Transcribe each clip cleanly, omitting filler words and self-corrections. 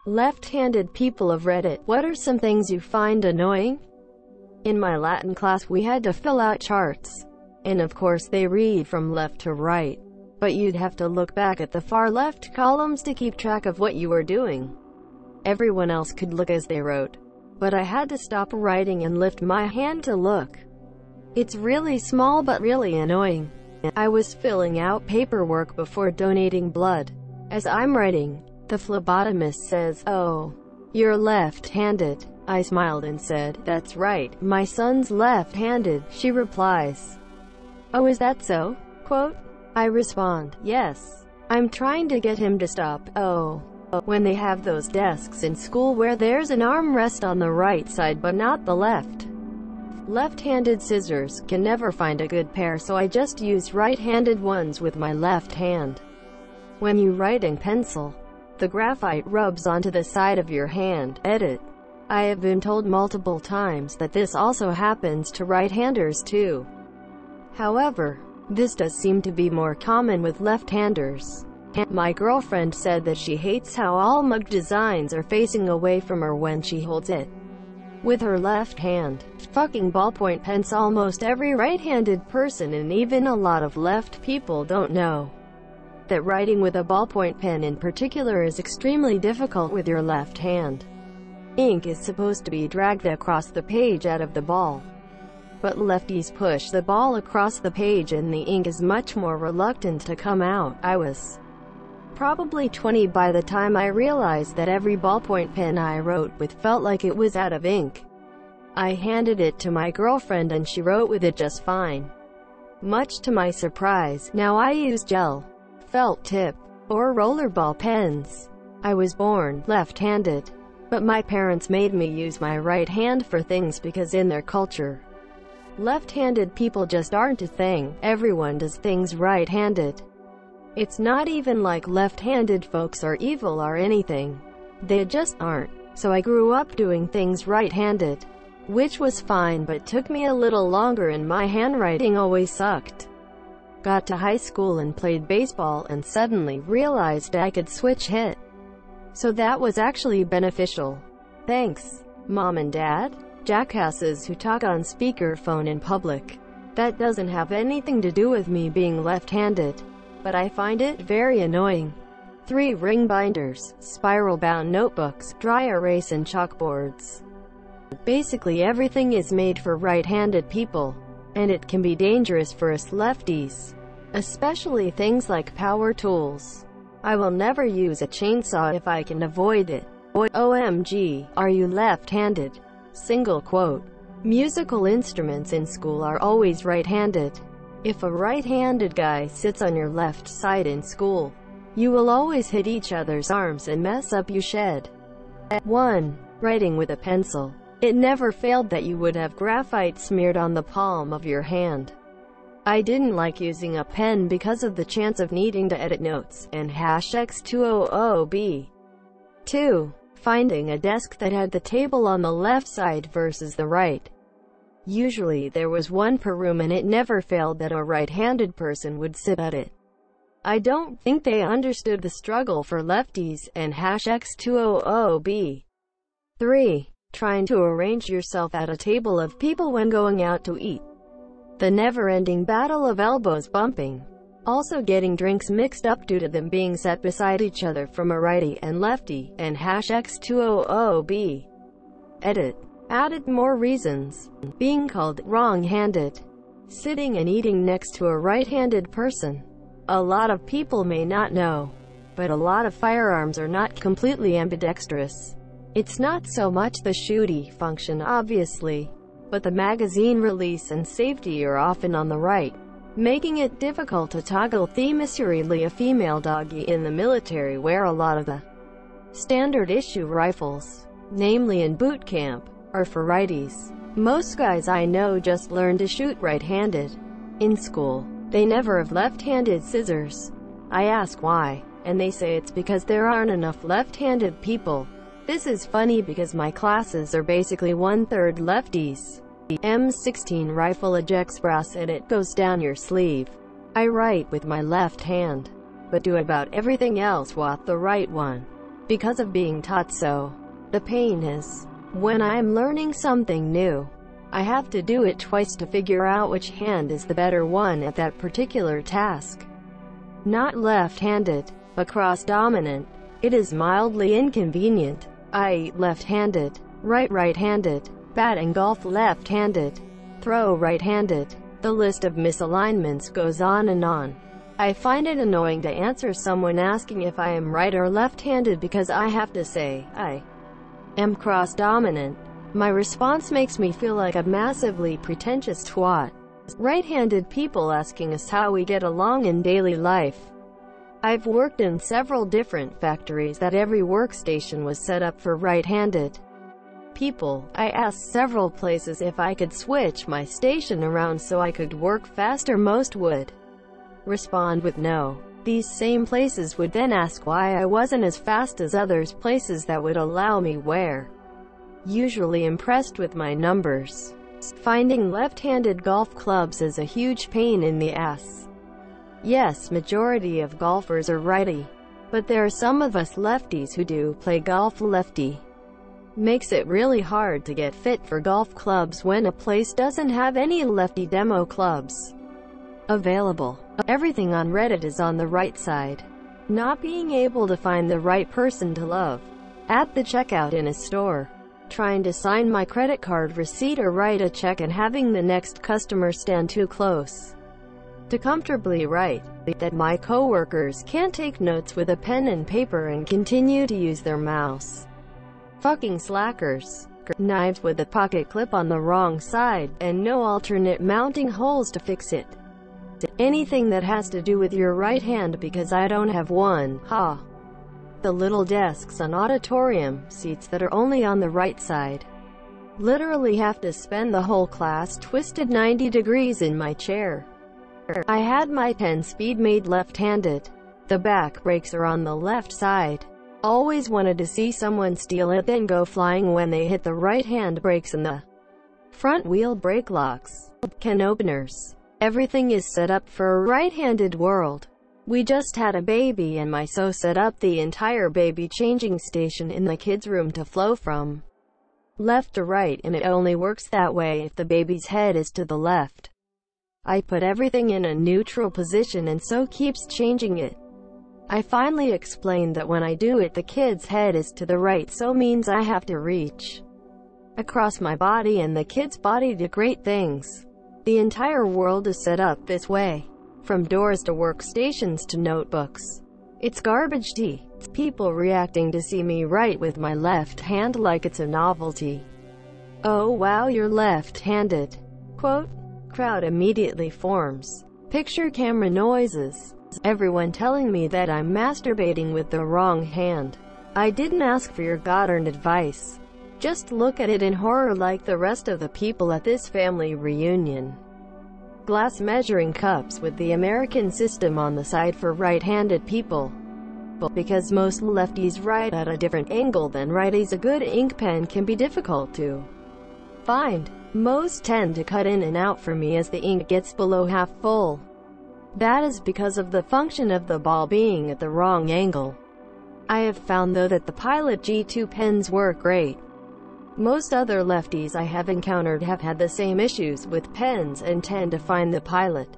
Left-handed people of Reddit, what are some things you find annoying? In my Latin class we had to fill out charts. And of course they read from left to right. But you'd have to look back at the far left columns to keep track of what you were doing. Everyone else could look as they wrote. But I had to stop writing and lift my hand to look. It's really small but really annoying. I was filling out paperwork before donating blood. As I'm writing, the phlebotomist says, "Oh, you're left-handed." I smiled and said, "That's right, my son's left-handed." She replies, "Oh, is that so?" Quote. I respond, "Yes. I'm trying to get him to stop." Oh. When they have those desks in school where there's an armrest on the right side but not the left. Left-handed scissors, can never find a good pair, so I just use right-handed ones with my left hand. When you write in pencil, the graphite rubs onto the side of your hand. Edit. I have been told multiple times that this also happens to right-handers too. However, this does seem to be more common with left-handers. My girlfriend said that she hates how all mug designs are facing away from her when she holds it with her left hand. Fucking ballpoint pens. Almost every right-handed person and even a lot of left people don't know that writing with a ballpoint pen in particular is extremely difficult with your left hand. Ink is supposed to be dragged across the page out of the ball. But lefties push the ball across the page and the ink is much more reluctant to come out. I was probably 20 by the time I realized that every ballpoint pen I wrote with felt like it was out of ink. I handed it to my girlfriend and she wrote with it just fine. Much to my surprise, now I use gel, felt tip, or rollerball pens. I was born left-handed, but my parents made me use my right hand for things because in their culture, left-handed people just aren't a thing. Everyone does things right-handed. It's not even like left-handed folks are evil or anything. They just aren't. So I grew up doing things right-handed, which was fine but took me a little longer and my handwriting always sucked. Got to high school and played baseball and suddenly realized I could switch hit. So that was actually beneficial. Thanks, Mom and Dad. Jackasses who talk on speakerphone in public. That doesn't have anything to do with me being left-handed, but I find it very annoying. 3 ring binders, spiral-bound notebooks, dry erase and chalkboards. Basically everything is made for right-handed people, and it can be dangerous for us lefties. Especially things like power tools. I will never use a chainsaw if I can avoid it. OMG, are you left-handed? Single quote. Musical instruments in school are always right-handed. If a right-handed guy sits on your left side in school, you will always hit each other's arms and mess up your shed. 1. Writing with a pencil. It never failed that you would have graphite smeared on the palm of your hand. I didn't like using a pen because of the chance of needing to edit notes, and #X200B. 2. Finding a desk that had the table on the left side versus the right. Usually there was one per room and it never failed that a right-handed person would sit at it. I don't think they understood the struggle for lefties, and #X200B. 3. Trying to arrange yourself at a table of people when going out to eat. The never-ending battle of elbows bumping. Also getting drinks mixed up due to them being set beside each other from a righty and lefty, and #X200B. Edit. Added more reasons. Being called wrong-handed. Sitting and eating next to a right-handed person. A lot of people may not know, but a lot of firearms are not completely ambidextrous. It's not so much the shooty function obviously, but the magazine release and safety are often on the right, making it difficult to toggle theoretically. A female doggy in the military wear a lot of the standard issue rifles, namely in boot camp, are for righties. Most guys I know just learn to shoot right-handed. In school, they never have left-handed scissors. I ask why, and they say it's because there aren't enough left-handed people. This is funny because my classes are basically 1/3 lefties. The M16 rifle ejects brass and it goes down your sleeve. I write with my left hand, but do about everything else with the right one. because of being taught so. The pain is, when I'm learning something new, I have to do it twice to figure out which hand is the better one at that particular task. Not left-handed, but cross-dominant. It is mildly inconvenient. I eat left-handed, right-handed, bat and golf left-handed, throw right-handed. The list of misalignments goes on and on. I find it annoying to answer someone asking if I am right or left-handed because I have to say, I am cross-dominant. My response makes me feel like a massively pretentious twat. Right-handed people asking us how we get along in daily life. I've worked in several different factories that every workstation was set up for right-handed people. I asked several places if I could switch my station around so I could work faster. Most would respond with no. These same places would then ask why I wasn't as fast as others, places that would allow me were usually impressed with my numbers. Finding left-handed golf clubs is a huge pain in the ass. Yes, majority of golfers are righty, but there are some of us lefties who do play golf lefty. Makes it really hard to get fit for golf clubs when a place doesn't have any lefty demo clubs available. Everything on Reddit is on the right side. Not being able to find the right person to love at the checkout in a store. Trying to sign my credit card receipt or write a check and having the next customer stand too close to comfortably write. That my coworkers can't take notes with a pen and paper and continue to use their mouse. Fucking slackers. Knives with a pocket clip on the wrong side, and no alternate mounting holes to fix it. Anything that has to do with your right hand because I don't have one, ha. The little desks on auditorium seats that are only on the right side. Literally have to spend the whole class twisted 90 degrees in my chair. I had my 10-speed made left-handed. The back brakes are on the left side. Always wanted to see someone steal it then go flying when they hit the right-hand brakes and the front wheel brake locks. Can openers. Everything is set up for a right-handed world. We just had a baby and my so set up the entire baby changing station in the kids' room to flow from left to right, and it only works that way if the baby's head is to the left. I put everything in a neutral position and so keeps changing it. I finally explained that when I do it the kid's head is to the right, so means I have to reach across my body and the kid's body to great things. The entire world is set up this way. From doors to workstations to notebooks. It's garbage tea. People reacting to see me write with my left hand like it's a novelty. Oh wow, you're left-handed. Quote. Crowd immediately forms. Picture camera noises. Everyone telling me that I'm masturbating with the wrong hand. I didn't ask for your God-earned advice. Just look at it in horror like the rest of the people at this family reunion. Glass measuring cups with the American system on the side for right-handed people. Because most lefties write at a different angle than righties, a good ink pen can be difficult to find. Most tend to cut in and out for me as the ink gets below half full. That is because of the function of the ball being at the wrong angle. I have found though that the Pilot G2 pens work great. Most other lefties I have encountered have had the same issues with pens and tend to find the Pilot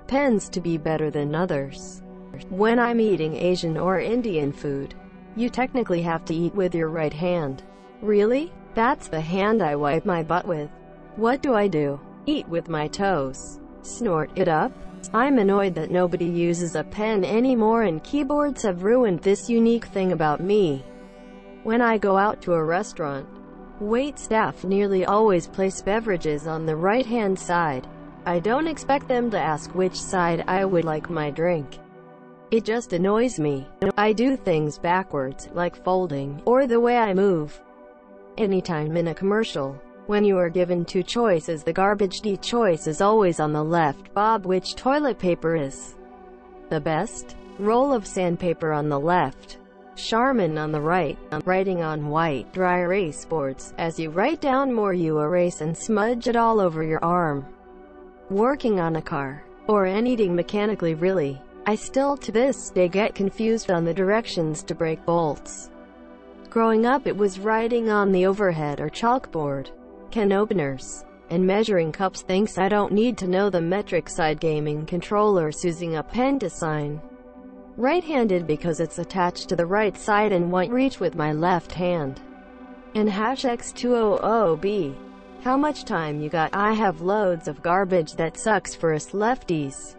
pens to be better than others. When I'm eating Asian or Indian food, you technically have to eat with your right hand. Really? That's the hand I wipe my butt with. What do? Eat with my toes. Snort it up? I'm annoyed that nobody uses a pen anymore and keyboards have ruined this unique thing about me. When I go out to a restaurant, wait staff nearly always place beverages on the right-hand side. I don't expect them to ask which side I would like my drink. It just annoys me. I do things backwards, like folding, or the way I move. Anytime in a commercial, when you are given two choices, the garbage D choice is always on the left. Bob, which toilet paper is the best? Roll of sandpaper on the left. Charmin on the right. Writing on white, dry erase boards. As you write down more, you erase and smudge it all over your arm. Working on a car, or anything mechanically really. I still to this day get confused on the directions to brake bolts. Growing up it was writing on the overhead or chalkboard, can openers, and measuring cups. Thinks I don't need to know the metric side. Gaming controllers, using a pen to sign. Right-handed because it's attached to the right side and won't reach with my left hand. And #X200B. How much time you got? I have loads of garbage that sucks for us lefties.